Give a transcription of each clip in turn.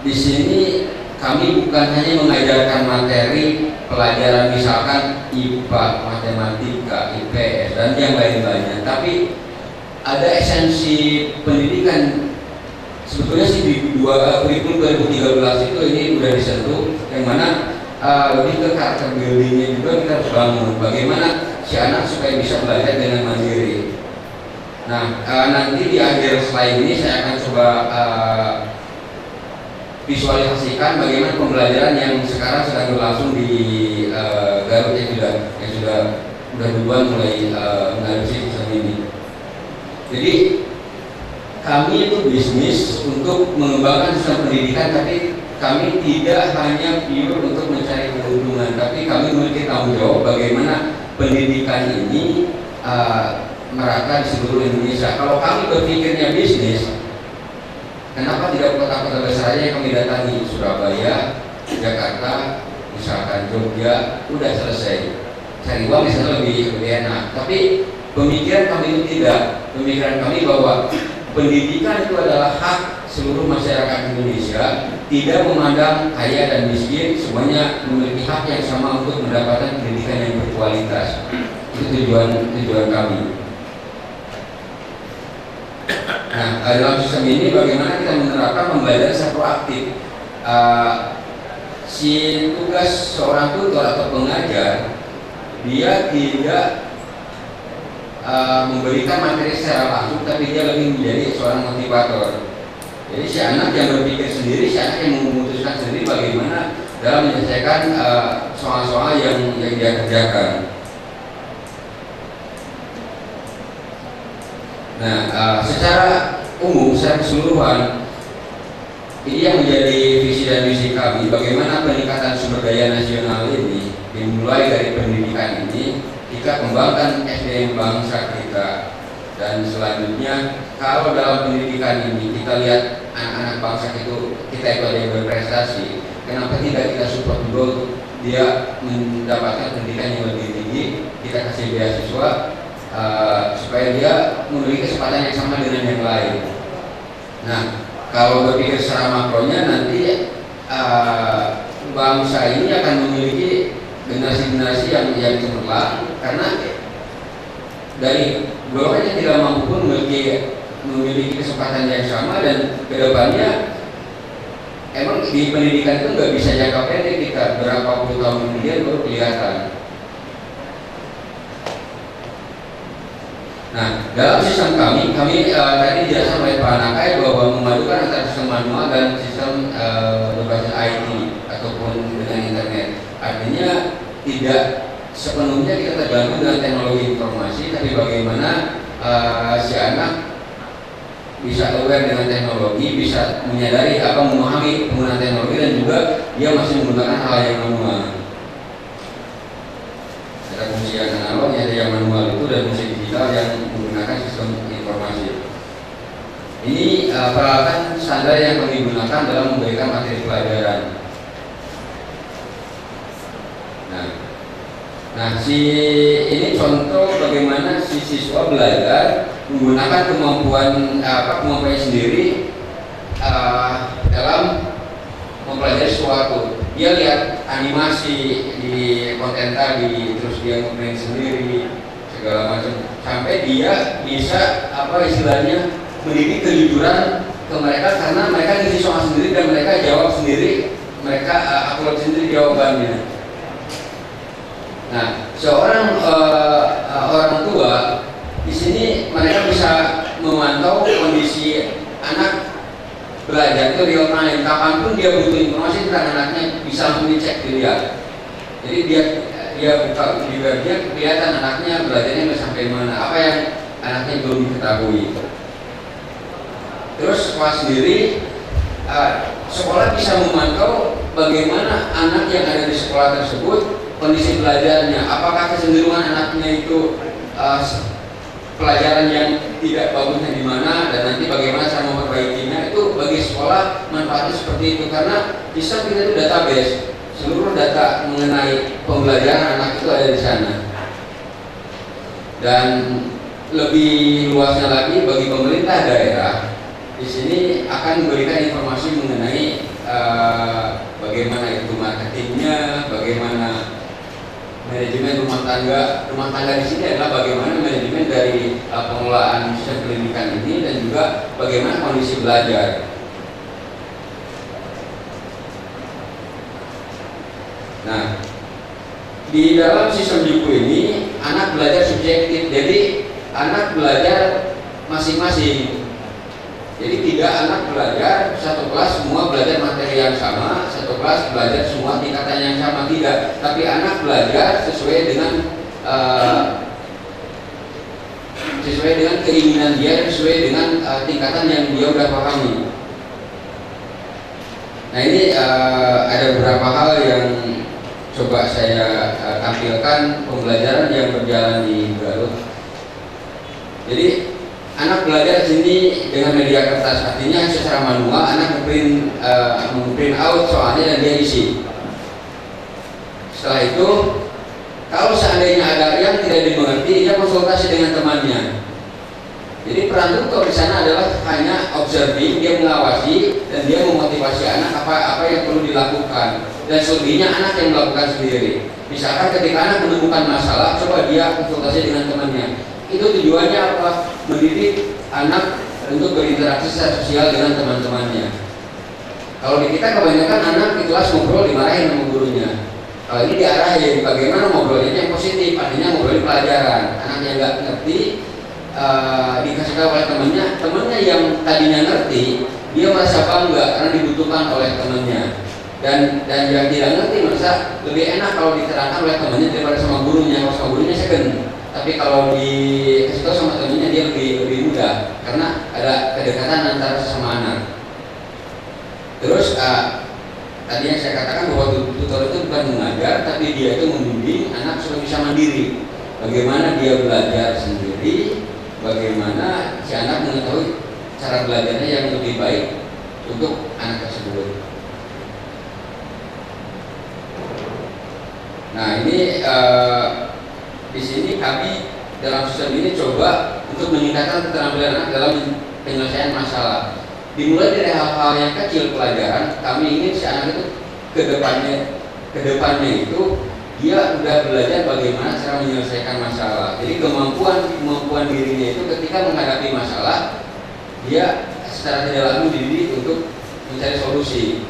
di sini kami bukan hanya mengajarkan materi pelajaran misalkan IPA, matematika, IPS dan yang lain-lainnya, tapi ada esensi pendidikan. Sebetulnya sih di kurikulum 2013 itu ini sudah disentuh, yang mana lebih ke karakter buildingnya juga kita harus bangun. Bagaimana si anak supaya bisa belajar dengan mandiri. Nah, nanti di akhir slide ini saya akan coba visualisasikan bagaimana pembelajaran yang sekarang sedang berlangsung di Garut yang sudah duluan mulai mengadopsi sistem ini. Jadi kami itu bisnis untuk mengembangkan sistem pendidikan, tapi kami tidak hanya pure untuk mencari keuntungan, tapi kami memiliki tanggung jawab bagaimana pendidikan ini merata di seluruh Indonesia. Kalau kami berpikirnya bisnis, kenapa tidak kota-kota besar aja yang kami datangi? Surabaya, Jakarta, misalkan Jogja, udah selesai. Cari uang di sana lebih enak. Tapi pemikiran kami itu tidak. Pemikiran kami bahwa pendidikan itu adalah hak seluruh masyarakat Indonesia, tidak memandang kaya dan miskin, semuanya memiliki hak yang sama untuk mendapatkan pendidikan yang berkualitas. Itu tujuan kami. Nah, dalam sistem ini bagaimana kita menerapkan pembelajaran secara proaktif. Si tugas seorang tutor atau pengajar, dia tidak memberikan materi secara langsung, tapi dia lebih menjadi seorang motivator. Jadi si anak yang berpikir sendiri, si anak yang memutuskan sendiri bagaimana dalam menyelesaikan soal-soal yang dia kerjakan. Nah, secara umum, secara keseluruhan, ini yang menjadi visi dan misi kami, bagaimana peningkatan sumber daya nasional ini dimulai dari pendidikan ini, kita kembangkan SDM bangsa kita. Dan selanjutnya, kalau dalam pendidikan ini kita lihat anak-anak bangsa kita itu ada yang berprestasi, kenapa tidak kita support dulu dia mendapatkan pendidikan yang lebih tinggi, kita kasih beasiswa supaya dia memiliki kesempatan yang sama dengan yang lain. Nah, kalau berpikir secara makronya, nanti bangsa ini akan memiliki generasi-generasi yang cemerlang, karena dari golongan yang tidak mampu pun memiliki kesempatan yang sama, dan kedepannya emang di pendidikan itu nggak bisa jangka pendek, kita berapa puluh tahun kemudian baru kelihatan. Nah, dalam sistem kami tadi dijelaskan oleh Pak Nakai bahwa memadukan antara sistem manual dan sistem berbasis IT ataupun dengan internet. Artinya tidak sepenuhnya kita tergantung dengan teknologi informasi, tapi bagaimana si anak bisa aware dengan teknologi, bisa menyadari memahami penggunaan teknologi, dan juga dia masih menggunakan hal yang manual. Ada fungsi yang analog, ada yang manual itu, dan fungsi digital yang menggunakan sistem informasi. Ini peralatan standar yang kami gunakan dalam memberikan materi pelajaran. Nah, ini contoh bagaimana si siswa belajar menggunakan kemampuannya sendiri dalam mempelajari sesuatu. Dia lihat animasi di konten tadi, terus dia ngeprint sendiri segala macam, sampai dia bisa istilahnya mendidik kejujuran ke mereka, karena mereka ngisi soal sendiri dan mereka jawab sendiri, mereka upload sendiri jawabannya. Nah, seorang orang tua di sini mereka bisa memantau kondisi anak belajar itu real time, kapanpun dia butuh informasi tentang anaknya bisa langsung dicek dilihat. Jadi dia buka di webnya, kelihatan anaknya belajarnya sampai mana, apa yang anaknya belum diketahui. Terus sekolah sendiri, sekolah bisa memantau bagaimana anak yang ada di sekolah tersebut kondisi belajarnya, apakah kecenderungan anaknya itu pelajaran yang tidak bagusnya di mana, dan nanti bagaimana cara memperbaikinya. Itu bagi sekolah manfaatnya seperti itu, karena bisa kita itu database, seluruh data mengenai pembelajaran anak itu ada di sana. Dan lebih luasnya lagi bagi pemerintah daerah di sini akan memberikan informasi mengenai bagaimana itu marketingnya, bagaimana manajemen rumah tangga. Rumah tangga di sini adalah bagaimana manajemen dari pengelolaan sistem pendidikan ini dan juga bagaimana kondisi belajar. Nah, di dalam sistem Juku ini anak belajar subjektif, jadi anak belajar masing-masing. Jadi tidak anak belajar satu kelas semua belajar materi yang sama, satu kelas belajar semua tingkatan yang sama, tidak. Tapi anak belajar sesuai dengan keinginan dia, sesuai dengan tingkatan yang dia udah pahami. Nah ini ada beberapa hal yang coba saya tampilkan pembelajaran yang berjalan di Garut. Jadi anak belajar di sini dengan media kertas, artinya secara manual anak memprint out soalnya dan dia isi. Setelah itu, kalau seandainya ada yang tidak dimengerti, dia konsultasi dengan temannya. Jadi peran tutor di sana adalah hanya observing, dia mengawasi dan dia memotivasi anak apa yang perlu dilakukan. Dan selebihnya anak yang melakukan sendiri. Misalkan ketika anak menemukan masalah, coba dia konsultasi dengan temannya. Itu tujuannya apa? Mendidik anak untuk berinteraksi secara sosial dengan teman-temannya. Kalau di kita kebanyakan anak di kelas ngobrol dimarahin sama gurunya. Kalau ini diarahin bagaimana ngobrolnya yang positif, artinya ngobrolin pelajaran. Anaknya nggak ngerti, dikasih tahu oleh temannya yang tadinya ngerti, dia merasa bangga karena dibutuhkan oleh temannya. Dan yang tidak ngerti merasa lebih enak kalau diterangkan oleh temannya daripada sama gurunya. Kalau sama gurunya second. Tapi kalau dikasih tahu sama temennya dia lebih mudah karena ada kedekatan antara sesama anak. Terus tadi yang saya katakan bahwa tutor itu bukan mengajar, tapi dia itu membimbing anak supaya bisa mandiri. Bagaimana dia belajar sendiri, bagaimana si anak mengetahui cara belajarnya yang lebih baik untuk anak tersebut. Nah ini di sini kami dalam sistem ini coba untuk meningkatkan keterampilan anak dalam penyelesaian masalah. Dimulai dari hal-hal yang kecil pelajaran, kami ingin si anak itu kedepannya itu dia udah belajar bagaimana cara menyelesaikan masalah. Jadi kemampuan dirinya itu ketika menghadapi masalah, dia secara tidak langsung dididik untuk mencari solusi.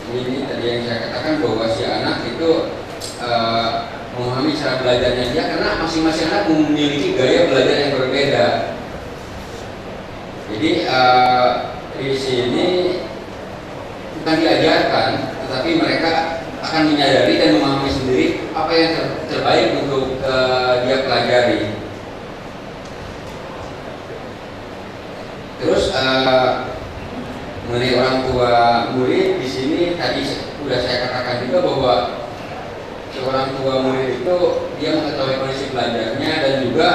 Ini tadi yang saya katakan bahwa si anak itu memahami cara belajarnya dia karena masing-masing anak memiliki gaya belajar yang berbeda. Jadi di sini bukan diajarkan, tetapi mereka akan menyadari dan memahami sendiri apa yang terbaik untuk dia pelajari. Terus mengenai orang tua murid di sini tadi sudah saya katakan juga bahwa seorang tua murid itu dia mengetahui kondisi belajarnya dan juga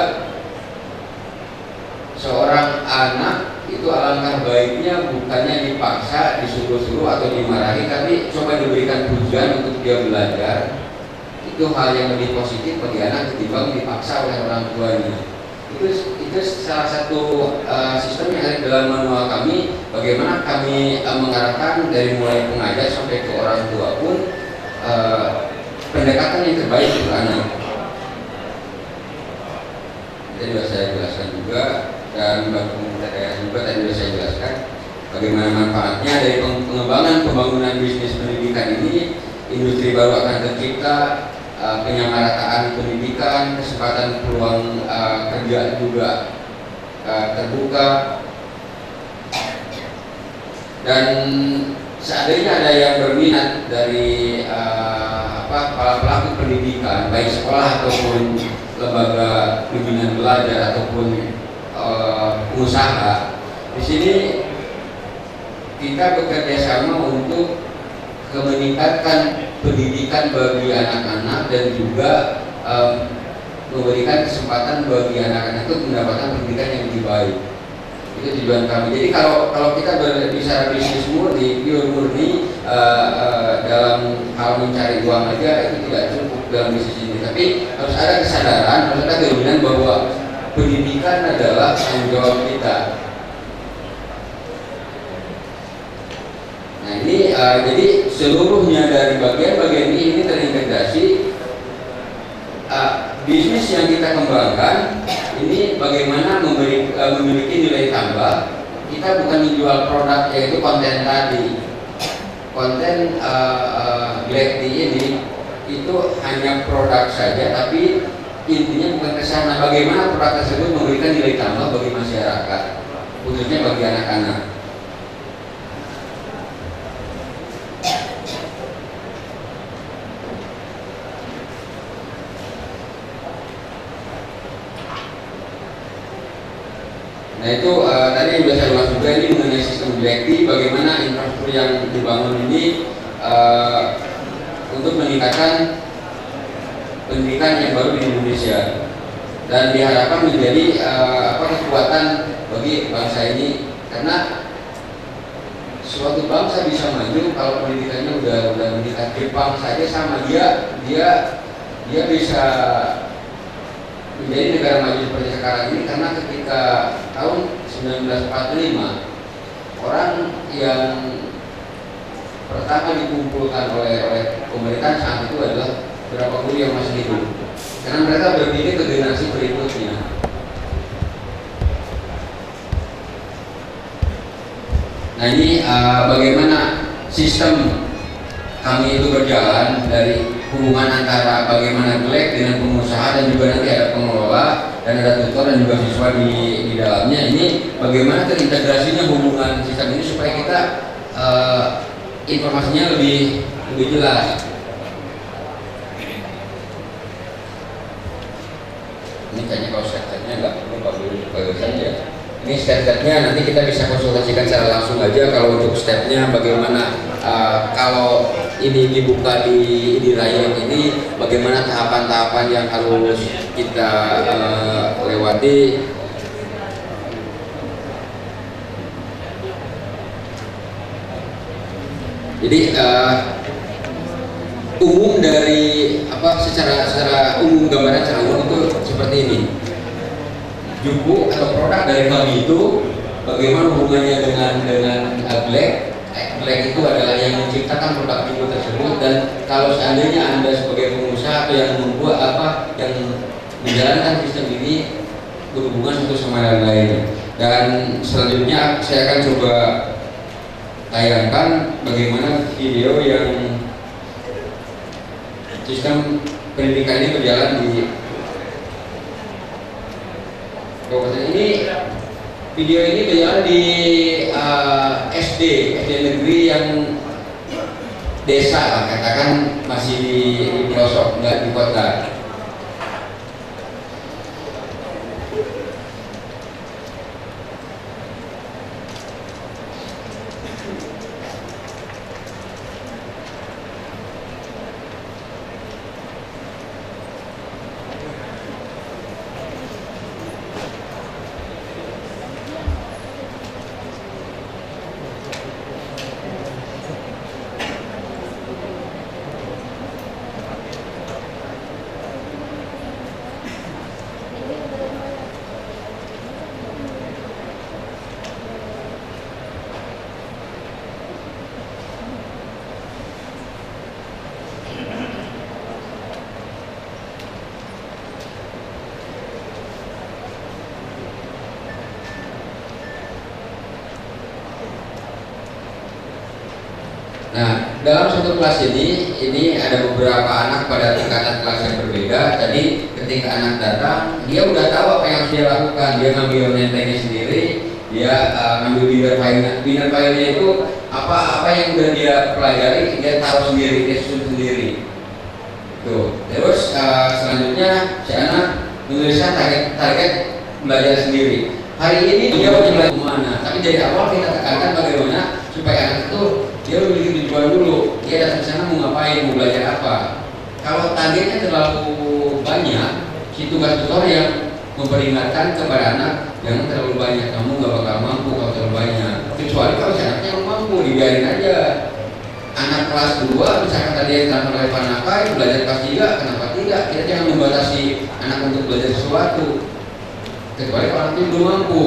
seorang anak itu alangkah baiknya bukannya dipaksa, disuruh-suruh atau dimarahi, tapi coba diberikan pujian untuk dia belajar. Itu hal yang lebih positif bagi anak ketimbang dipaksa oleh orang tuanya. Itu salah satu sistem yang ada dalam manual kami, bagaimana kami mengarahkan dari mulai pengajar sampai ke orang tua pun pendekatan yang terbaik untuk anak. Tadi sudah saya jelaskan juga, dan juga tadi sudah saya jelaskan bagaimana manfaatnya dari pengembangan pembangunan bisnis pendidikan ini. Industri baru akan tercipta, penyamarataan pendidikan, kesempatan peluang kerja juga terbuka, dan seandainya ada yang berminat dari para pelaku pendidikan, baik sekolah ataupun lembaga bimbingan belajar ataupun pengusaha, di sini kita bekerja sama untuk meningkatkan pendidikan bagi anak-anak dan juga memberikan kesempatan bagi anak-anak itu mendapatkan pendidikan yang lebih baik. Itu tujuan kami. Jadi kalau kita berbicara bisnis murni, pure murni dalam hal mencari uang aja itu tidak cukup dalam bisnis ini. Tapi harus ada kesadaran, harus ada keinginan bahwa pendidikan adalah tanggung jawab kita. Nah ini jadi seluruhnya dari bagian-bagian ini terintegrasi. Bisnis yang kita kembangkan ini bagaimana memiliki nilai tambah. Kita bukan menjual produk yaitu konten tadi, konten black tea ini itu hanya produk saja, tapi intinya bukan ke sana. Bagaimana produk tersebut memberikan nilai tambah bagi masyarakat, khususnya bagi anak-anak. Nah itu tadi sudah saya ulas juga ini mengenai sistem black tea, bagaimana infrastruktur yang dibangun ini untuk meningkatkan pendidikan yang baru di Indonesia dan diharapkan menjadi kekuatan bagi bangsa ini, karena suatu bangsa bisa maju kalau pendidikannya udah meningkat. Jepang saja sama dia bisa menjadi negara maju seperti sekarang ini karena ketika tahun 1945 orang yang pertama dikumpulkan oleh pemerintahan saat itu adalah berapa guru yang masih hidup, karena mereka berpikir ke generasi berikutnya. Nah ini bagaimana sistem kami itu berjalan dari hubungan antara bagaimana Black dengan pengusaha dan juga nanti ada pengelola dan ada tutor dan juga siswa di dalamnya. Ini bagaimana terintegrasinya hubungan sistem ini supaya kita informasinya lebih jelas. Ini kayaknya kalau step-stepnya nggak perlu bagus saja. Ini step-stepnya nanti kita bisa konsultasikan secara langsung aja. Kalau untuk stepnya bagaimana kalau ini dibuka di rayon ini, bagaimana tahapan-tahapan yang harus kita lewati. Jadi umum dari secara umum, gambaran secara umum itu seperti ini. Juku atau produk dari kami itu bagaimana hubungannya dengan Black itu adalah yang menciptakan produk juku tersebut, dan kalau seandainya Anda sebagai pengusaha atau yang membuat yang menjalankan sistem ini berhubungan satu sama lain. Dan selanjutnya saya akan coba tayangkan bagaimana video yang sistem pendidikan ini berjalan di kabupaten ini. Video ini berjalan di SD negeri yang desa lah, katakan masih di pelosok, nggak di kota. Nah, dalam satu kelas ini ada beberapa anak pada tingkatan kelas yang berbeda. Jadi ketika anak datang, dia udah tahu apa yang harus dia lakukan. Dia ngambil nentengnya sendiri, dia ngambil binner file-nya itu apa yang udah dia pelajari, dia taruh sendiri, dia susun sendiri. Tuh. Terus selanjutnya si anak menuliskan target belajar sendiri. Hari ini dia mau belajar kemana? Tapi dari awal kita tekankan bagaimana supaya anak itu dia memiliki tujuan dulu, dia datang ke sana mau ngapain, mau belajar apa. Kalau targetnya terlalu banyak, si tugas tutor yang memperingatkan kepada anak, jangan terlalu banyak, kamu gak bakal mampu kalau terlalu banyak. Kecuali kalau si anaknya mampu, dibiarin aja. Anak kelas 2 misalkan tadi yang dilakukan oleh Pak Naka itu belajar kelas 3, kenapa tidak? Kita jangan membatasi anak untuk belajar sesuatu, kecuali kalau anaknya belum mampu.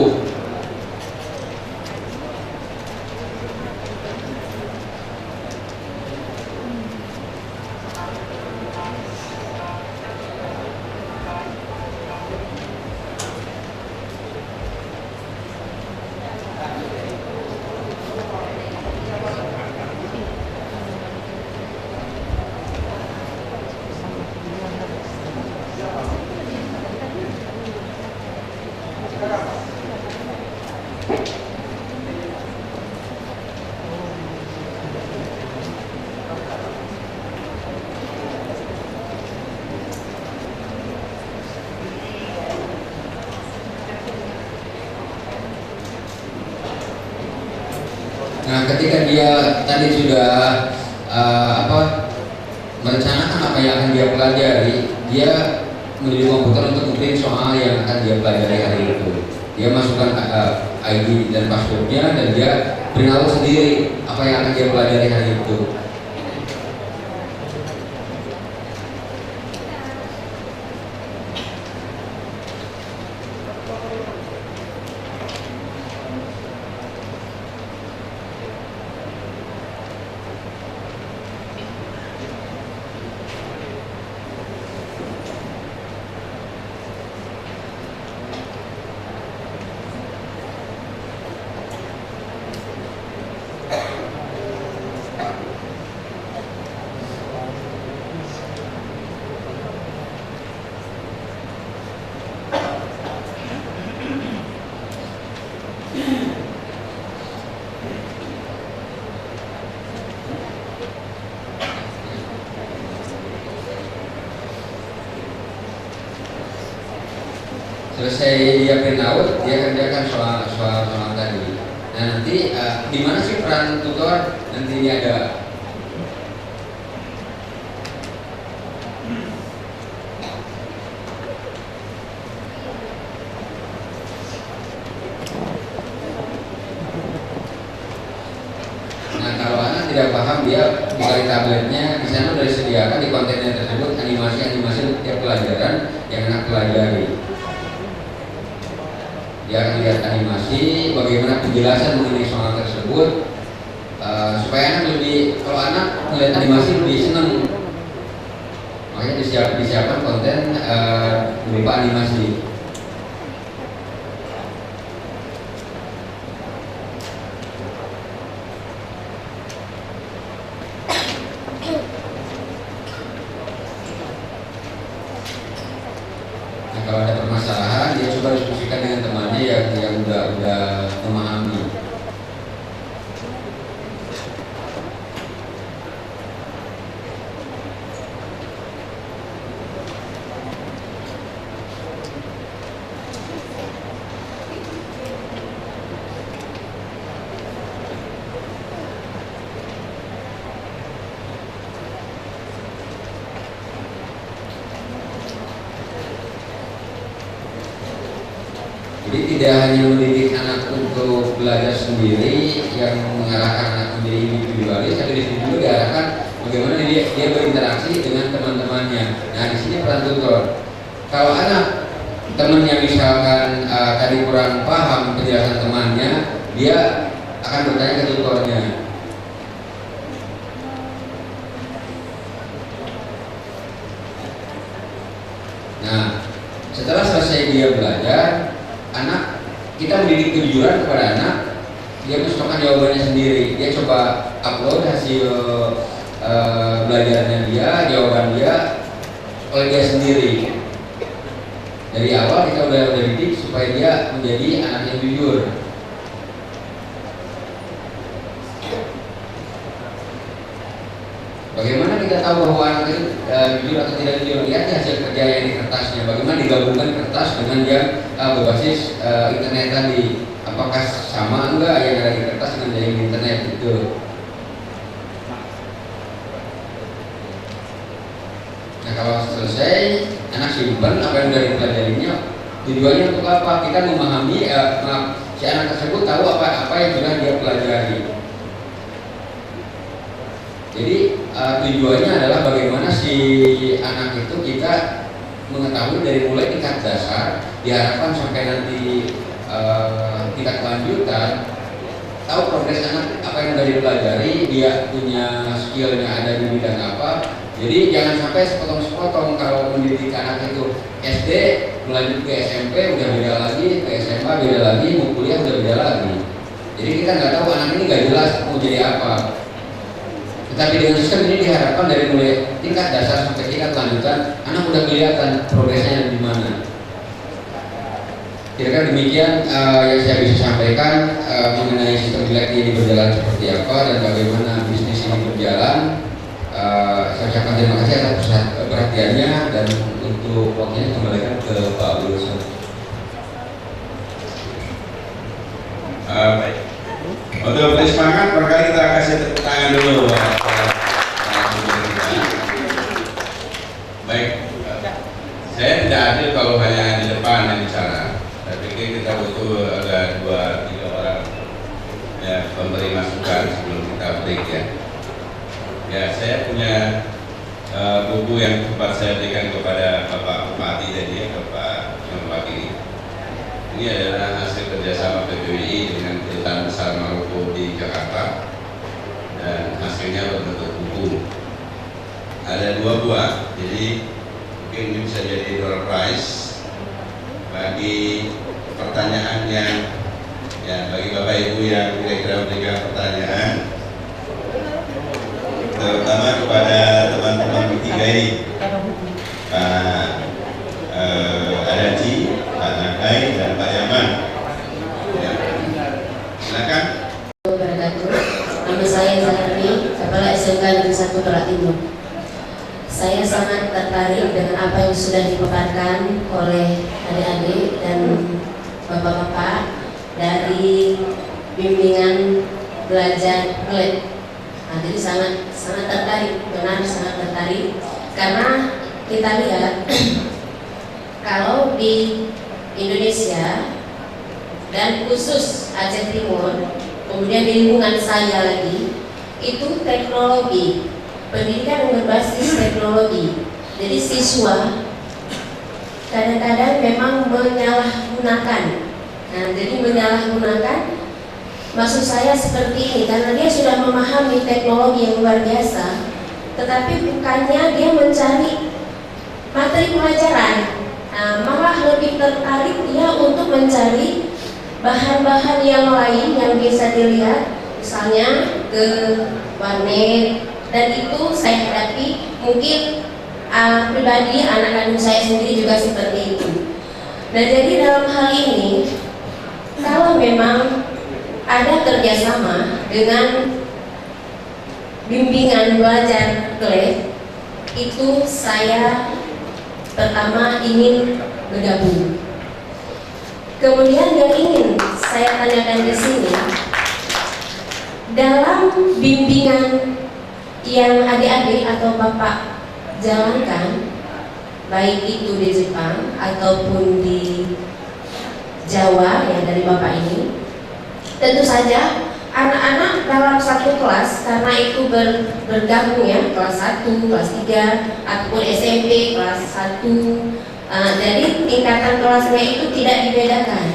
Nah, ketika dia tadi sudah merencanakan apa yang akan dia pelajari, dia menuju komputer untuk ngeprint soal yang akan dia pelajari hari itu. Dia masukkan ID dan passwordnya dan dia print out sendiri apa yang akan dia pelajari hari itu. Selesai dia print out, dia kerjakan soal tadi. Nah, nanti di mana sih peran tutor? Nanti ini ada tidak paham, dia buka di tabletnya, di sana sudah disediakan di kontainer tersebut animasi tiap pelajaran yang anak pelajari. Dia akan lihat animasi, bagaimana penjelasan mengenai soal tersebut, supaya anak lebih, kalau anak melihat animasi lebih senang, makanya disiapkan konten berupa animasi. Kalau ada permasalahan, dia coba diskusikan dengan temannya yang udah memahami. Jadi tidak hanya mendidik anak untuk belajar sendiri yang mengarahkan anak menjadi individualis, tapi di sini juga diarahkan bagaimana dia berinteraksi dengan teman-temannya. Nah, di sini peran tutor. Kalau anak temannya misalkan tadi kurang paham penjelasan temannya, dia akan bertanya ke tutornya. Nah, setelah selesai dia belajar, kita mendidik kejujuran kepada anak, dia menstokkan jawabannya sendiri. Dia coba upload hasil belajarnya dia, jawaban dia oleh dia sendiri. Dari awal kita udah didik supaya dia menjadi anak yang jujur. Bagaimana kita tahu bahwa anak itu jujur atau tidak jujur? Lihat hasil kerja yang di kertasnya. Bagaimana digabungkan kertas dengan yang berbasis internet tadi? Apakah sama enggak yang ada di kertas dengan yang di internet itu? Nah, kalau selesai, anak simpan apa yang dari pelajarinya, Tujuannya untuk apa? Kita memahami si anak tersebut tahu apa yang sudah dia pelajari. Jadi tujuannya adalah bagaimana si anak itu kita mengetahui dari mulai tingkat dasar, diharapkan sampai nanti tingkat kelanjutan, tahu progres anak apa yang sudah dipelajari, dia punya skillnya ada di bidang apa. Jadi jangan sampai sepotong-sepotong. Kalau mendidik anak itu SD melanjut ke SMP udah beda lagi, ke SMA beda lagi, mau kuliah udah beda lagi. Jadi kita nggak tahu anak ini nggak jelas mau jadi apa. Tetapi dengan sistem ini diharapkan dari mulai tingkat dasar sampai tingkat lanjutan, anak udah kelihatan progresnya di mana. Kira-kira demikian yang saya bisa sampaikan mengenai sistem Bilek ini berjalan seperti apa dan bagaimana bisnis ini berjalan. Saya ucapkan terima kasih atas perhatiannya, dan untuk waktunya kembalikan ke Pak Wilson. Baik. Untuk beri semangat, barangkali kita kasih tepuk tangan dulu. Baik. Saya tidak adil kalau hanya di depan yang bicara. Saya pikir kita butuh ada 2-3 orang ya memberi masukan sebelum kita break ya. Ya, saya punya buku yang sempat saya berikan kepada Bapak Bupati tadi ya, Bapak yang mewakili. Ini adalah hasil kerjasama PPWI dengan Kedutaan Besar Maroko di Jakarta, dan hasilnya berbentuk buku. Ada 2 buah, jadi mungkin ini bisa jadi door prize bagi pertanyaan yang ya bagi Bapak Ibu yang kira-kira memberikan pertanyaan, terutama kepada teman-teman bertiga ini, Pak Adaji, Pak Nakai, dan Pak Yaman. Ya. Silakan. Nama saya Zahri, Kepala SMK Negeri 1 Perak Timur. Saya sangat tertarik dengan apa yang sudah dipaparkan oleh adik-adik dan bapak-bapak dari bimbingan belajar Bilek. Nah, jadi sangat tertarik, benar sangat tertarik, karena kita lihat kalau di Indonesia dan khusus Aceh Timur, kemudian di lingkungan saya lagi, itu teknologi, pendidikan yang berbasis teknologi. Jadi siswa kadang-kadang memang menyalahgunakan. Nah, jadi menyalahgunakan, maksud saya seperti ini, karena dia sudah memahami teknologi yang luar biasa, tetapi bukannya dia mencari materi pelajaran, malah lebih tertarik dia untuk mencari bahan-bahan yang lain yang bisa dilihat, misalnya ke warnet, dan itu saya hadapi, mungkin pribadi anak kandung saya sendiri juga seperti itu. Nah, jadi dalam hal ini, kalau memang ada kerjasama dengan bimbingan belajar Bilek, itu saya pertama ingin bergabung. Kemudian yang ingin saya tanyakan di sini, dalam bimbingan yang adik-adik atau bapak jalankan, baik itu di Jepang ataupun di Jawa yang dari bapak ini, tentu saja anak-anak dalam satu kelas, karena itu bergabung ya, kelas 1, kelas 3, ataupun SMP kelas 1, jadi tingkatan kelasnya itu tidak dibedakan.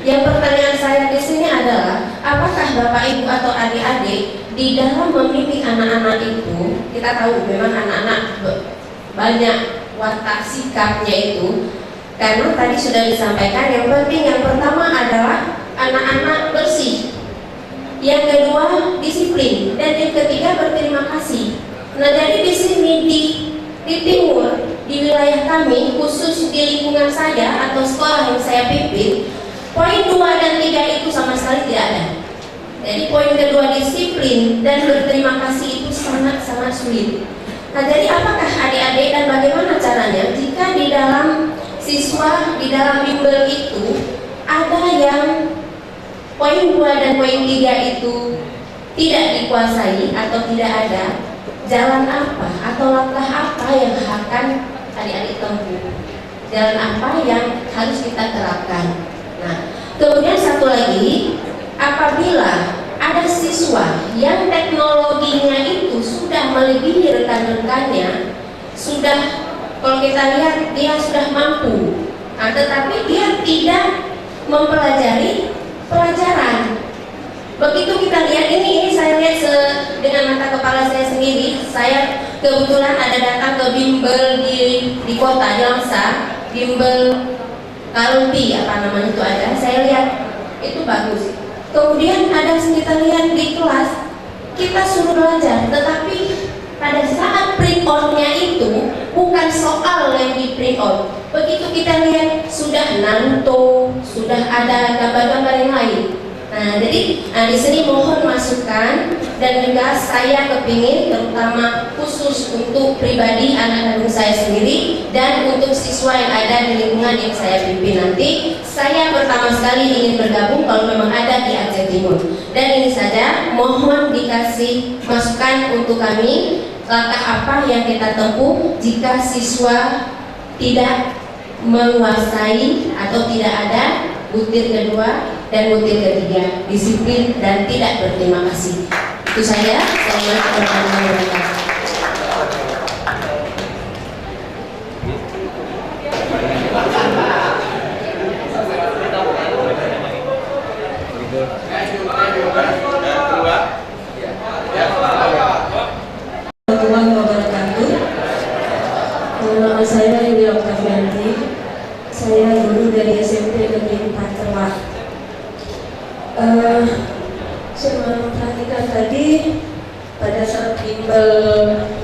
Yang pertanyaan saya di sini adalah, apakah bapak ibu atau adik-adik di dalam membimbing anak-anak itu, kita tahu memang anak-anak banyak watak sikapnya itu, karena tadi sudah disampaikan, yang penting yang pertama adalah anak-anak bersih, yang kedua disiplin, dan yang ketiga berterima kasih. Nah, jadi di sini di timur, di wilayah kami, khusus di lingkungan saya atau sekolah yang saya pimpin, poin 2 dan 3 itu sama sekali tidak ada. Jadi poin kedua, disiplin dan berterima kasih, itu sangat-sangat sulit. Nah, jadi apakah adik-adik dan bagaimana caranya jika di dalam siswa, di dalam bimbel itu ada yang poin 2 dan poin 3 itu tidak dikuasai atau tidak ada, jalan apa atau langkah apa yang akan adik-adik tempuh? jalan apa yang harus kita terapkan. Nah, kemudian satu lagi, apabila ada siswa yang teknologinya itu sudah melebihi rekan-rekannya, sudah, kalau kita lihat dia sudah mampu, tetapi dia tidak mempelajari pelajaran. Begitu kita lihat ini saya lihat dengan mata kepala saya sendiri. Saya kebetulan ada datang ke bimbel di kota di Langsa, bimbel Kalumpi apa namanya itu ada. Saya lihat itu bagus. Kemudian ada kita lihat di kelas kita suruh belajar, tetapi pada saat print out-nya itu bukan soal yang di print out. Begitu kita lihat sudah Naruto, sudah ada gambar-gambar yang lain. Nah, jadi di sini mohon masukan, dan juga saya kepingin terutama khusus untuk pribadi anak kandung saya sendiri dan untuk siswa yang ada di lingkungan yang saya pimpin nanti, saya pertama sekali ingin bergabung kalau memang ada di Aceh Timur. Dan ini saja, mohon dikasih masukan untuk kami langkah apa yang kita tempuh jika siswa tidak menguasai atau tidak ada butir kedua dan butir ketiga, disiplin dan tidak berterima kasih. Itu saja. Assalamualaikum warahmatullahi wabarakatuh. Warahmatullahi wabarakatuh. Nama saya Yuli Oktavianti. Saya guru dari SMP Negeri 4 Terwak. Saya memperhatikan tadi pada saat bimbel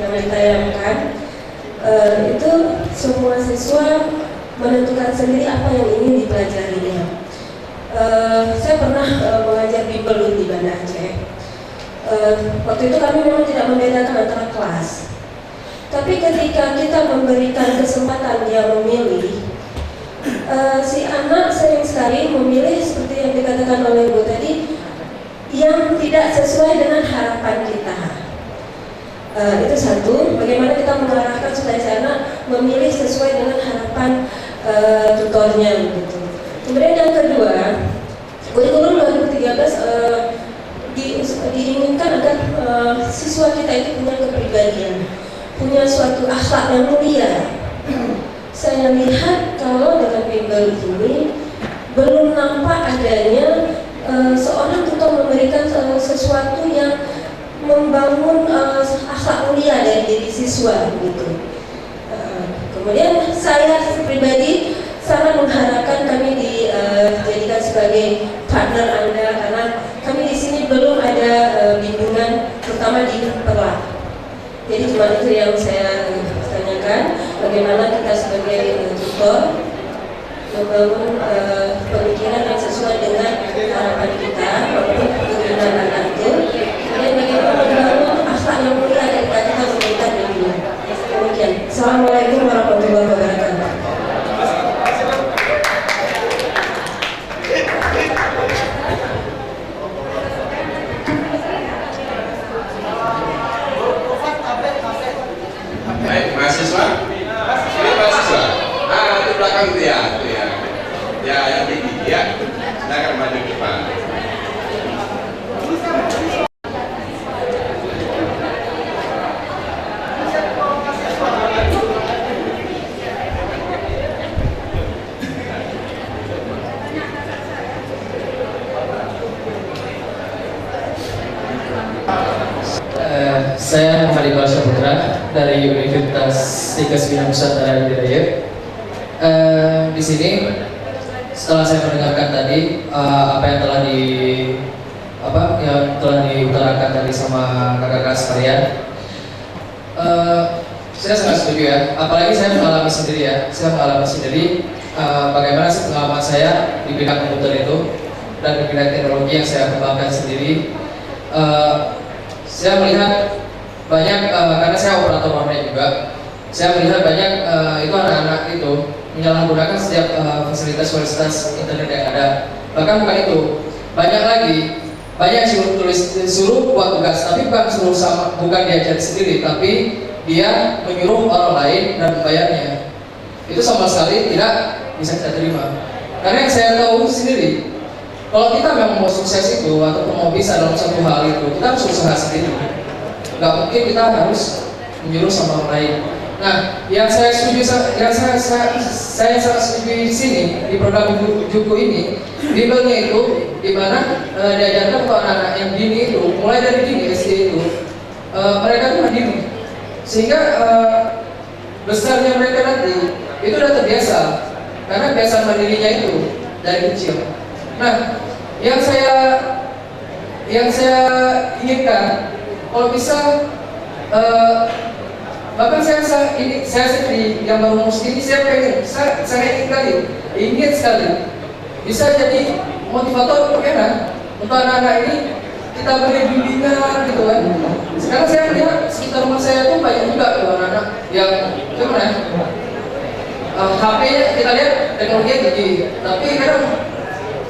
yang ditayangkan, itu semua siswa menentukan sendiri apa yang ingin dipelajarinya. Saya pernah mengajar bimbel di Banda Aceh. Waktu itu kami memang tidak membedakan antara kelas. Tapi ketika kita memberikan kesempatan dia memilih, si anak sering sekali memilih seperti yang dikatakan oleh Ibu tadi, yang tidak sesuai dengan harapan kita. Itu satu, bagaimana kita mengarahkan supaya si anak memilih sesuai dengan harapan tutornya gitu. Kemudian yang kedua, kurikulum 2013 diinginkan agar siswa kita itu punya kepribadian, punya suatu akhlak yang mulia. Saya lihat kalau dengan bimbel ini belum nampak adanya seorang tutor memberikan sesuatu yang membangun akhlak mulia dari diri siswa gitu. Kemudian saya pribadi sangat mengharapkan kami dijadikan sebagai partner Anda, karena kami di sini belum ada bimbingan terutama di Perlak. Jadi cuma itu yang saya tanyakan, bagaimana kita sebagai tutor membangun pemikiran yang sesuai dengan harapan kita untuk keturunan anak itu, dan bagaimana membangun akhlak yang mulia ketika kita memberikan bimbingan. Demikian. Assalamualaikum warahmatullahi wabarakatuh. Baik, mahasiswa? Ini mahasiswa? Di belakang itu ya, yang tinggi ya. Silakan maju ke depan. Saya Muhammad Iqbal Syahputra dari Universitas Ikeus Bina Nusantara Hidayat. Di sini setelah saya mendengarkan tadi apa yang telah diutarakan tadi sama kakak-kakak sekalian, saya sangat setuju ya. Apalagi saya mengalami sendiri ya. Saya mengalami sendiri bagaimana sih pengalaman saya di bidang komputer itu dan di bidang teknologi yang saya kembangkan sendiri. Saya melihat banyak, karena saya operator warnet juga, saya melihat banyak itu anak-anak itu menyalahgunakan setiap fasilitas internet yang ada. Bahkan bukan itu, banyak yang suruh buat tugas, tapi bukan diajar sendiri, tapi dia menyuruh orang lain dan membayarnya. itu sama sekali tidak bisa kita terima. Karena yang saya tahu sendiri, kalau kita memang mau sukses itu ataupun mau bisa dalam satu hal itu, kita harus usaha sendiri. Nggak mungkin kita harus menyuruh sama orang lain. Nah, yang saya setuju, yang saya sangat setuju di sini di program Juku ini, bimbelnya itu di mana diajarkan ke anak-anak yang dini itu, mulai dari dini SD itu, mereka itu mandiri, sehingga besarnya mereka nanti itu udah terbiasa, karena biasa mandirinya itu dari kecil. Nah, yang saya inginkan, kalau bisa bahkan saya sendiri yang baru musik ini, saya ingin sekali bisa jadi motivator untuk anak-anak ini, kita beri bimbingan gitu kan. Sekarang saya melihat sekitar rumah saya tuh banyak juga anak-anak yang gimana, HP-nya kita lihat teknologi tinggi, tapi kadang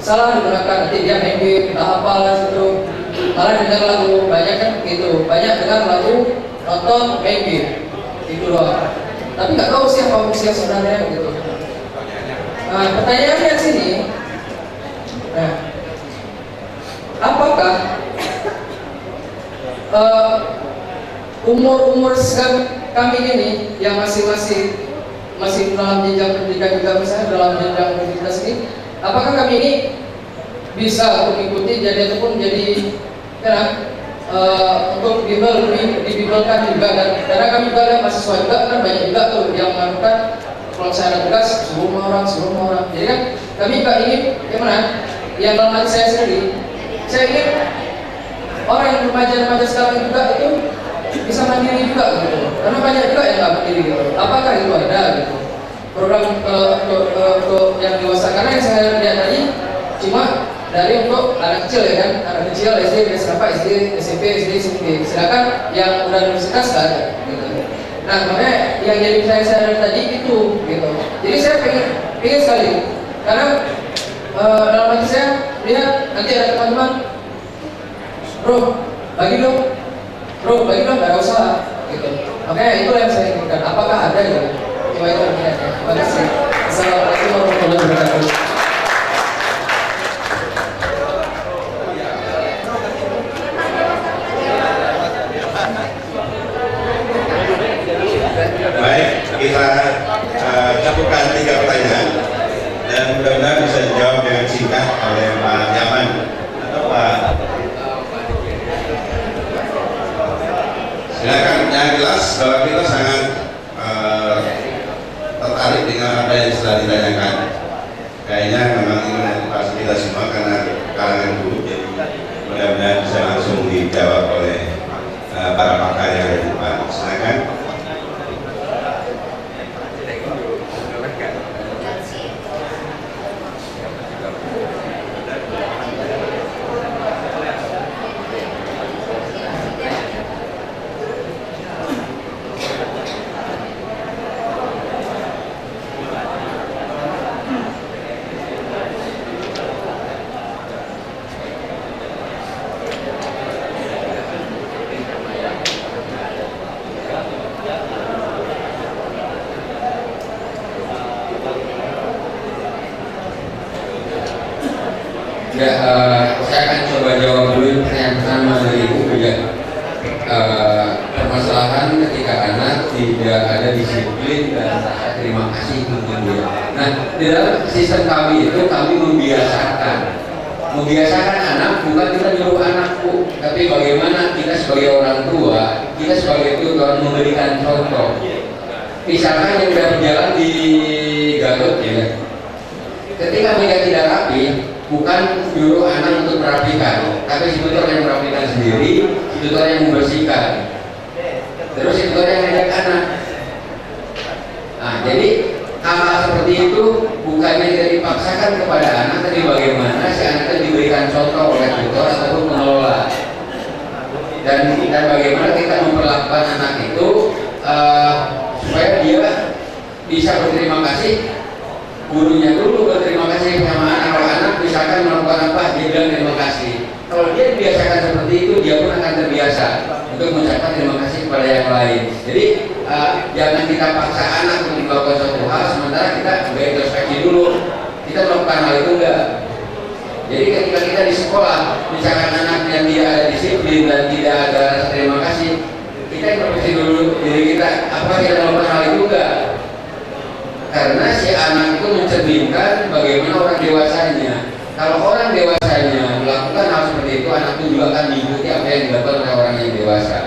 salah digunakan, nanti dia main game, entah apalah gitu, malah dengar lagu, banyak kan gitu, banyak dengar lagu, nonton, main game, itu doang. Tapi nggak tahu siapa fungsi yang sebenarnya gitu. Nah, pertanyaannya sini, nah, apakah umur kami ini yang masih dalam jenjang pendidikan juga, misalnya dalam jenjang universitas ini, apakah kami ini bisa mengikuti jadi ataupun jadi untuk dibibelkan juga kan? Karena kami juga ada mahasiswa juga kan, banyak juga tuh yang melakukan kalau saya ada tugas suruh orang. Jadi kan kami juga ingin gimana? Yang dalam hati saya sendiri, saya ingin orang yang remaja sekarang juga itu bisa mandiri juga gitu. Karena banyak juga yang nggak mandiri gitu. Apakah itu ada gitu? Program untuk yang dewasa, karena yang saya lihat tadi cuma dari untuk anak kecil ya kan, anak kecil SD, SMP, SMP. Sedangkan yang udah universitas nggak ada gitu. Nah, makanya yang jadi saya tadi itu gitu. Jadi saya pengen sekali, karena dalam hati saya lihat nanti ada teman-teman, bro bagi dong, nggak ada usaha gitu. Makanya itu yang saya inginkan. Apakah ada gitu? Coba itu ya. Terima kasih. Assalamualaikum warahmatullahi wabarakatuh. Baik, kita cukupkan 3 pertanyaan dan mudah-mudahan bisa dijawab dengan singkat oleh Pak Yaman atau Pak. Silakan. Yang jelas bahwa kita sangat tertarik dengan apa yang sudah ditanyakan. Kayaknya memang ini memotivasi kita semua karena kalangan guru, jadi mudah-mudahan bisa langsung dijawab oleh para pakar yang ada di depan. Silakan. Ya, saya akan coba jawab dulu pertanyaan pertama dari Ibu ya. Permasalahan ketika anak tidak ada disiplin dan rasa terima kasih dengan dia. Nah, di dalam sistem kami itu kami membiasakan anak, bukan kita nyuruh anakku, tapi bagaimana kita sebagai orang tua, kita sebagai tutor memberikan contoh. Misalkan yang sudah berjalan di Garut ya, ketika mereka tidak rapi, bukan nyuruh anak untuk merapikan, tapi si tutor yang merapikan sendiri, si tutor yang membersihkan, terus si tutor yang ngajak anak. Nah, jadi hal-hal seperti itu bukannya tidak dipaksakan kepada anak, tapi bagaimana si anak itu diberikan contoh oleh tutor ataupun mengelola, dan bagaimana kita memperlakukan anak itu supaya dia bisa berterima kasih. Gurunya dulu berterima kasih sama anak. Kalau anak misalkan melakukan apa, dia bilang terima kasih. Kalau dia dibiasakan seperti itu, dia pun akan terbiasa untuk mengucapkan terima kasih kepada yang lain. Jadi jangan kita paksa anak untuk melakukan suatu hal sementara kita juga introspeksi dulu. Kita melakukan hal itu enggak. Jadi ketika kita di sekolah, misalkan anak yang tidak ada disiplin dan tidak ada rasa terima kasih, kita introspeksi dulu diri kita, apa kita melakukan hal itu enggak? Karena si anak itu mencerminkan bagaimana orang dewasanya. Kalau orang dewasanya melakukan hal seperti itu, anak itu juga akan mengikuti apa yang dilakukan oleh orang yang dewasa.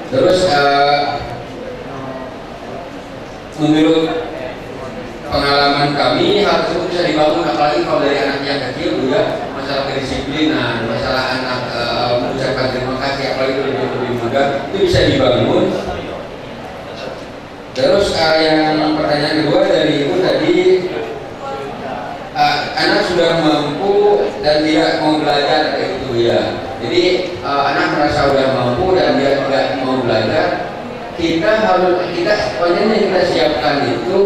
Terus menurut pengalaman kami, hal tersebut bisa dibangun apalagi kalau dari anak yang kecil juga, masalah kedisiplinan, masalah anak mengucapkan terima kasih apalagi lebih muda, itu bisa dibangun. Terus yang pertanyaan kedua dari ibu tadi, anak sudah mampu dan tidak mau belajar itu ya. Jadi anak merasa sudah mampu dan dia tidak mau belajar, kita pokoknya yang kita siapkan itu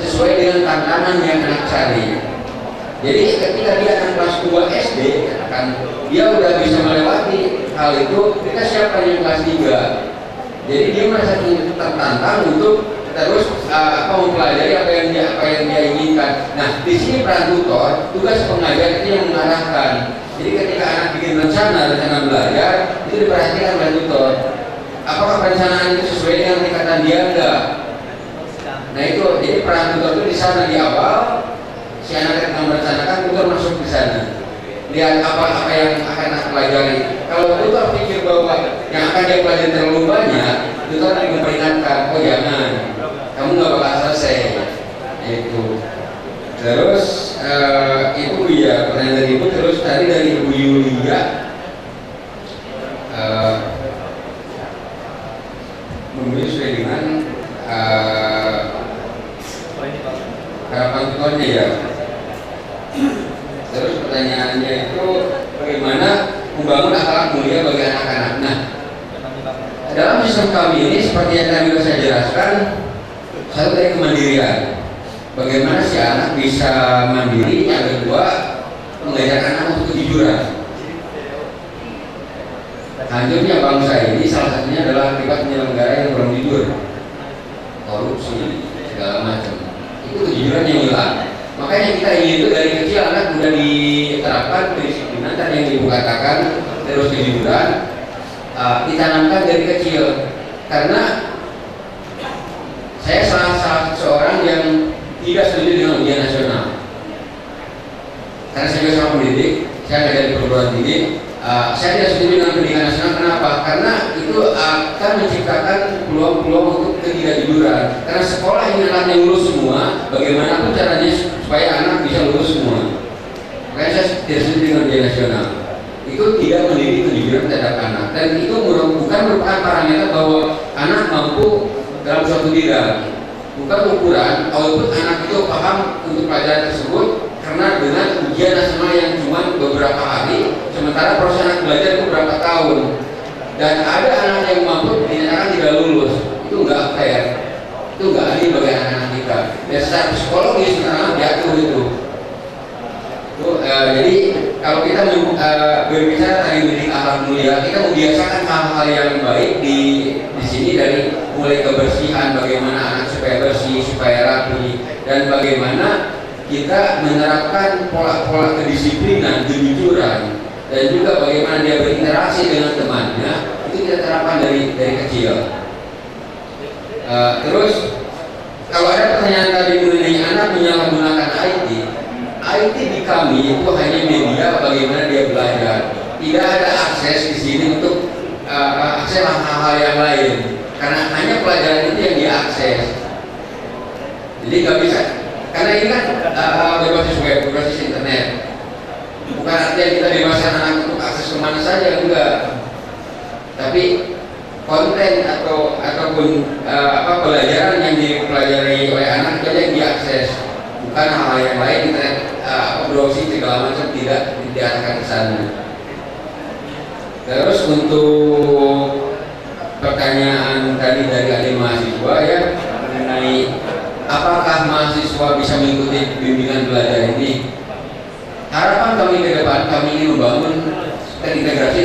sesuai dengan tantangan yang anak cari. Jadi ketika dia akan kelas 2 SD, dia udah bisa melewati hal itu, kita siapkan yang kelas 3. Jadi dia merasa tertantang untuk terus mempelajari apa yang dia inginkan. Nah, di sini peran tutor, tugas pengajar itu yang mengarahkan. Jadi ketika anak bikin rencana belajar, itu diperhatikan oleh tutor. Apakah perencanaan itu sesuai dengan tingkatan dia enggak? Nah itu, jadi peran tutor itu di sana di awal, si anak ketika merencanakan, tutor masuk di sana. Lihat apa yang akan anak pelajari. Kalau tutor pikir bahwa yang akan dia pelajari terlalu banyak, tutor akan memperingatkan, oh jangan, kamu nggak bakal selesai. Itu. Terus ibu ya, pertanyaan dari ibu. Terus tadi dari ibu Yulia, memberi sesuai dengan harapan tutornya ya. Terus pertanyaannya itu bagaimana membangun akhlak mulia bagi anak-anak. Nah, dalam sistem kami ini seperti yang tadi saya jelaskan, satu dari kemandirian. Bagaimana si anak bisa mandiri, yang kedua mengajarkan anak untuk kejujuran. Hancurnya bangsa ini salah satunya adalah akibat penyelenggara yang kurang jujur, korupsi segala macam. Itu kejujuran yang hilang. Makanya kita ingin itu dari kecil anak sudah diterapkan kedisiplinan dan yang ibu katakan terus kejujuran ditanamkan dari kecil. Karena saya salah seorang yang tidak setuju dengan ujian nasional. Karena saya juga seorang pendidik, saya ada di perguruan tinggi. Saya tidak setuju dengan pendidikan nasional. Kenapa? Karena itu akan menciptakan peluang-peluang untuk ketidakjujuran. Karena sekolah ingin anaknya lulus semua, bagaimanapun caranya supaya anak bisa lulus semua. Makanya saya tidak setuju dengan ujian nasional. Itu tidak mendidik kejujuran terhadap anak. Dan itu bukan merupakan parameter bahwa anak mampu dalam suatu bidang. Bukan ukuran output anak itu paham untuk pelajaran tersebut, karena dengan ujian nasional yang cuma beberapa hari, sementara proses anak belajar itu berapa tahun. Dan ada anak yang mampu dinyatakan tidak lulus, itu nggak fair, itu nggak adil bagi anak-anak kita. Dan secara psikologis anak jatuh itu. Jadi kalau kita berbicara tentang mendidik akhlak mulia, kita membiasakan hal-hal yang baik di sini, dari mulai kebersihan, bagaimana anak supaya bersih, supaya rapi, dan bagaimana kita menerapkan pola-pola kedisiplinan, kejujuran, dan juga bagaimana dia berinteraksi dengan temannya, itu kita terapkan dari kecil. Terus kalau ada pertanyaan tadi mengenai anak menyalahgunakan IT di kami itu hanya media bagaimana dia belajar. Tidak ada akses di sini untuk akses hal-hal yang lain, karena hanya pelajaran itu yang diakses. Jadi nggak bisa, karena ini kan berbasis web, berbasis internet. Bukan artinya kita bebaskan anak untuk akses kemana saja, enggak. Tapi konten ataupun pelajaran yang dipelajari oleh anak itu yang diakses, bukan hal yang lain. Internet, browsing segala macam tidak diarahkan ke sana. Terus untuk pertanyaan tadi dari adik mahasiswa ya, mengenai apakah mahasiswa bisa mengikuti bimbingan belajar ini? Harapan kami ke depan, kami ingin membangun terintegrasi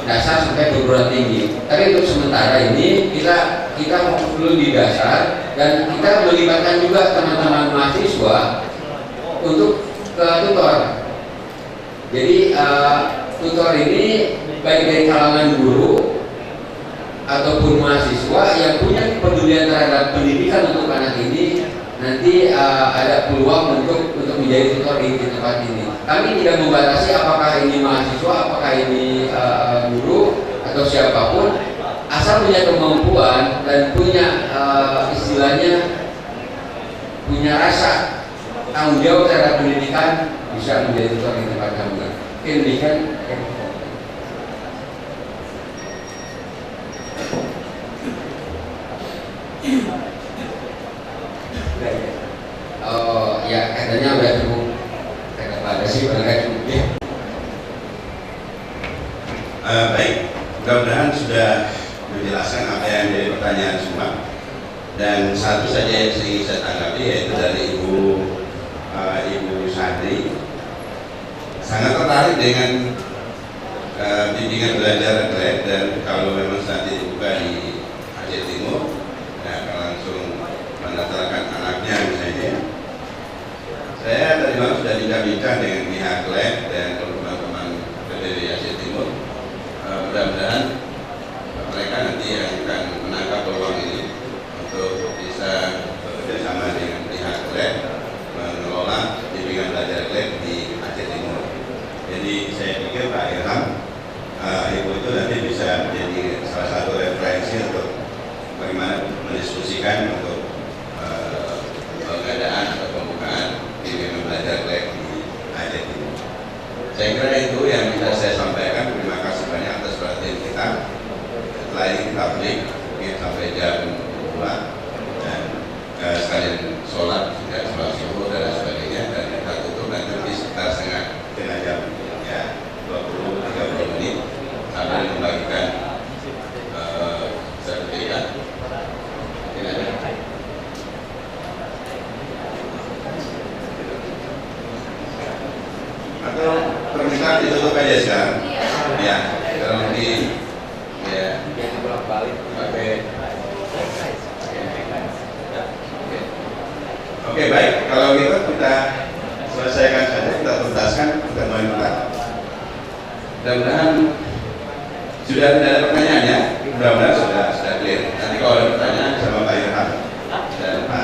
dasar sampai perguruan tinggi. Tapi untuk sementara ini kita fokus dulu di dasar, dan kita melibatkan juga teman-teman mahasiswa untuk ke tutor. Jadi tutor ini baik dari kalangan guru ataupun mahasiswa yang punya kepedulian terhadap pendidikan untuk anak ini, nanti ada peluang untuk menjadi tutor di tempat ini. Kami tidak membatasi apakah ini mahasiswa, apakah ini guru atau siapapun, asal punya kemampuan dan punya istilahnya punya rasa tanggung jawab terhadap pendidikan, bisa menjadi tutor di tempat kami. Demikian. Oh ya, katanya udah cukup. Kata Pak Desi, barangkali cukup ya. Baik, mudah-mudahan sudah menjelaskan apa yang menjadi pertanyaan semua. Dan satu saja yang ingin saya tanggapi, yaitu dari Ibu Sadri, sangat tertarik dengan bimbingan belajar grade, dan kalau memang nanti dibuka di Aceh Timur, ya akan langsung mendaftarkan anaknya misalnya. Saya tadi malam sudah bincang-bincang dengan pihak lab dan teman-teman PPW Aceh Timur. Mudah-mudahan mereka nanti yang akan menangkap peluang ini untuk bisa bekerjasama dengan pihak lab mengelola bimbingan belajar lab di Aceh Timur. Jadi saya pikir Pak Ilham, Ibu itu nanti bisa menjadi salah satu referensi untuk bagaimana mendiskusikan untuk pengadaan atau pembukaan bimbingan belajar lab di Aceh Timur. Saya kira itu yang bisa saya sampaikan. Terima kasih banyak atas perhatian kita. Setelah ini kita break mungkin sampai jam 2, dan sekalian sholat juga, sholat subuh dan sebagainya, dan kita tutup nanti di sekitar setengah jam ya, 20-30 menit sambil membagikan sertifikat. Atau permintaan ditutup aja sekarang? Ya, kalau nanti ya pakai. Oke, baik. Kalau gitu kita selesaikan saja, kita tuntaskan pertemuan kita. Mudah-mudahan sudah tidak ada pertanyaan ya. Mudah-mudahan sudah clear. Nanti kalau ada pertanyaan sama Pak Irham dan Pak.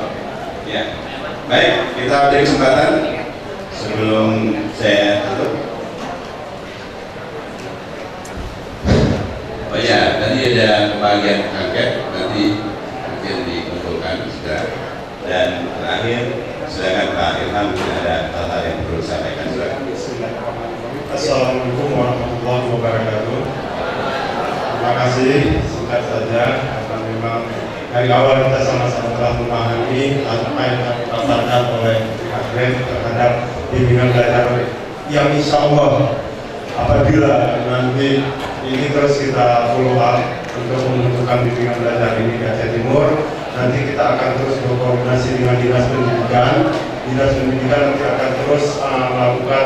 Oke, ya. Baik, kita beri kesempatan sebelum saya tutup. Oh ya, tadi ada pembagian angket, nanti mungkin dikumpulkan sudah. Dan terakhir, silakan Pak Ilham, ada hal-hal yang perlu disampaikan. Assalamualaikum warahmatullahi wabarakatuh. Terima kasih, singkat saja, karena memang dari awal kita sama-sama telah memahami apa yang dipaparkan oleh pihak BEM terhadap bimbingan belajar yang insya Allah apabila nanti ini terus kita follow up untuk menentukan bimbingan belajar ini di Aceh Timur, nanti kita akan terus berkoordinasi dengan dinas pendidikan. Dinas pendidikan nanti akan terus melakukan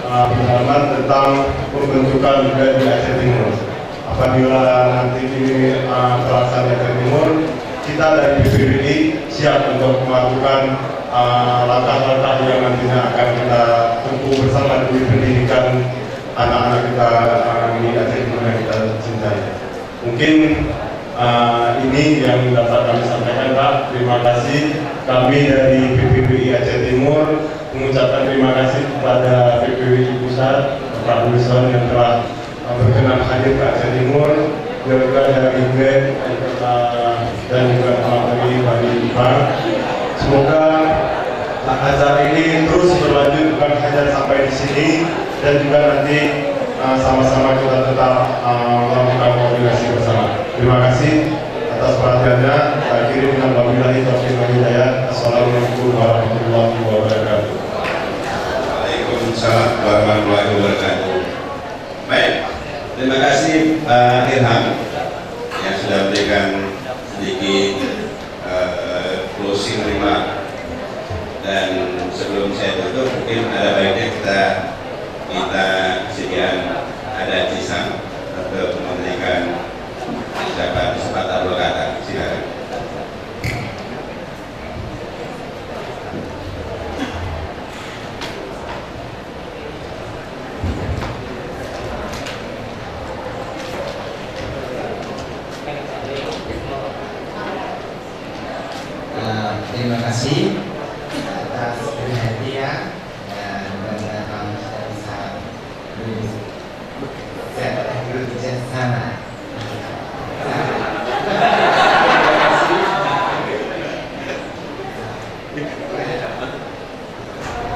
pendalaman tentang pembentukan di Aceh Timur. Apabila nanti ini terlaksana di Aceh Timur, kita dari PPWI siap untuk melakukan langkah-langkah yang nantinya akan kita tempuh bersama demi pendidikan anak-anak kita di Aceh Timur yang kita cintai. Mungkin ini yang dapat kami sampaikan, Pak. Terima kasih. Kami dari PPWI Aceh Timur mengucapkan terima kasih kepada PPWI Pusat, Pak Wilson yang telah berkenan hadir ke Aceh Timur, juga dari BEM dan juga teman-teman dari IPA. Semoga acara ini terus berlanjut, bukan hanya sampai di sini, dan juga nanti sama-sama kita tetap melakukan koordinasi bersama. Terima kasih atas perhatiannya. Saya akhiri dengan wabillahi taufiq wal hidayah. Assalamualaikum warahmatullahi wabarakatuh. Waalaikumsalam warahmatullahi wabarakatuh. Baik, terima kasih Pak Ilham yang sudah memberikan sedikit closing remark. Dan sebelum saya tutup, mungkin ada baiknya kita kita sediaan ada Cisang untuk memberikan kesempatan berkata. Silakan. Terima kasih atas perhatian dan mudah-mudahan kita bisa bekerja sama.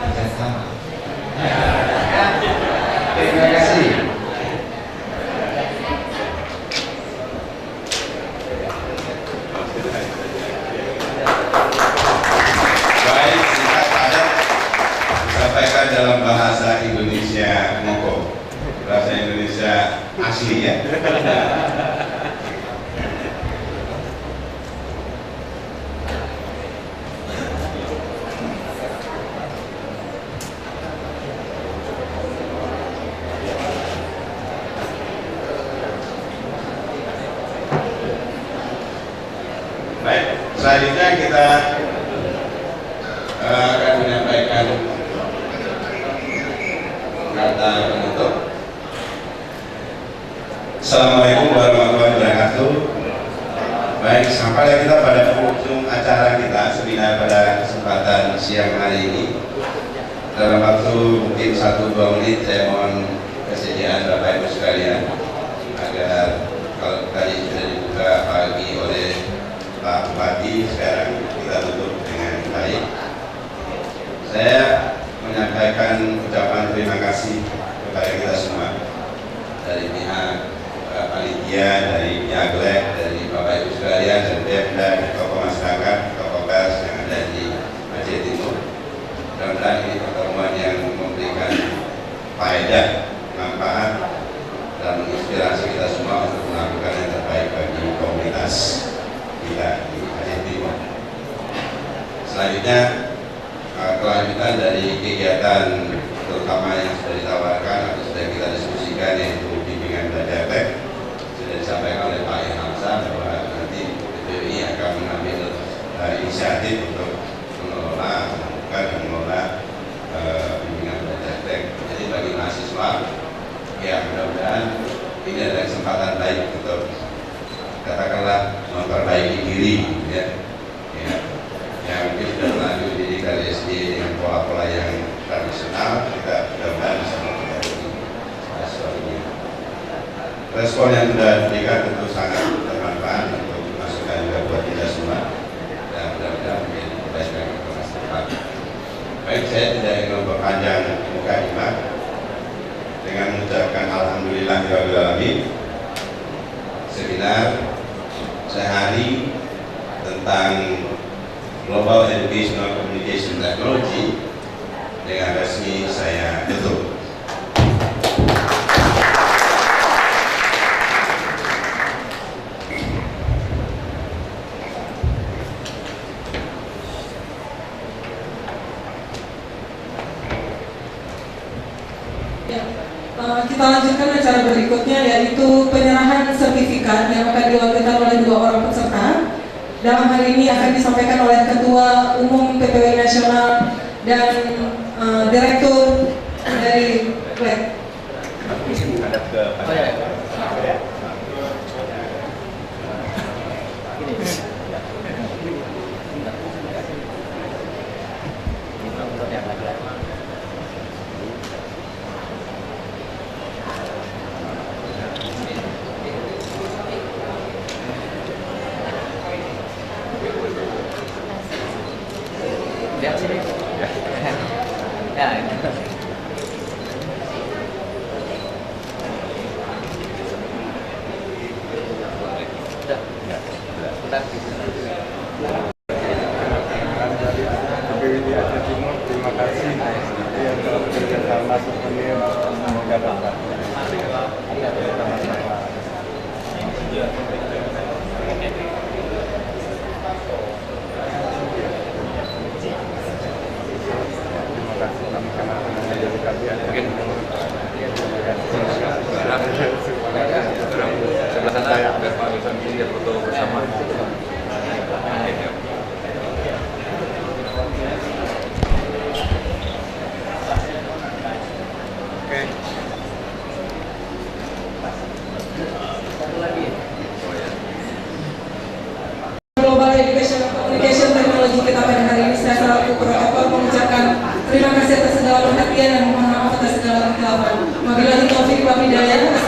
Bekerjasama. Terima kasih. Baik, singkat padat disampaikan dalam bahasa Indonesia Ngoko, bahasa Indonesia asli ya. Baik, selanjutnya kita akan menyampaikan kata penutup. Assalamualaikum warahmatullahi wabarakatuh. Baik, sampai kita pada penghujung acara kita seminar pada kesempatan siang hari ini. Dalam waktu mungkin 1-2 menit saya mohon kesediaan Bapak Ibu sekalian agar kalau tadi sudah dibuka pagi oleh Pak Bupati, sekarang kita tutup dengan baik. Saya menyampaikan ucapan terima kasih kepada kita semua dari pihak panitia, dari pihak GLEK, dari Bapak Ibu sekalian, dan Pemda, tokoh masyarakat, tokoh pers yang ada di Aceh Timur. Mudah-mudahan ini pertemuan yang memberikan faedah, manfaat, dan menginspirasi kita semua untuk melakukan yang terbaik bagi komunitas kita di Aceh Timur. Selanjutnya, kelanjutan dari kegiatan terutama yang sudah ditawarkan atau sudah kita diskusikan, yaitu bimbingan belajar teks, sudah disampaikan oleh Pak Hamzah bahwa nanti BPI akan mengambil inisiatif untuk mengelola, membuka dan mengelola bimbingan belajar teks. Jadi bagi mahasiswa, ya mudah-mudahan ini adalah kesempatan baik untuk katakanlah memperbaiki diri, ya. Yang mungkin sudah terlanjur dididik dari SD dengan pola-pola yang tradisional, kita mudah-mudahan bisa memperbaiki sesuatunya. Respon yang sudah diberikan tentu sangat bermanfaat untuk masukan juga buat kita semua, dan mudah-mudahan menjadi kebaikan untuk masa depan. Baik, saya tidak ingin memperpanjang mukadimah dengan mengucapkan alhamdulillahirabbil alamin. Seminar sehari tentang Global Educational Communication Technology dengan resmi saya tutup. Kita lanjutkan acara berikutnya, yaitu penyerahan sertifikat yang akan dilakukan oleh 2 orang peserta. Dalam hal ini akan disampaikan oleh Ketua Umum PPWI Nasional dan Direktur dari GLEK. Lihat sini. Ya, ini. BPI Aceh Timur, terima kasih yang telah bekerja sama souvenir, semoga dapat sama-sama. Terima kasih kami kenal dengan jadi kalian. perhatian dan mohon maaf atas segala kekeliruan. Wabillahi taufiq wal hidayah.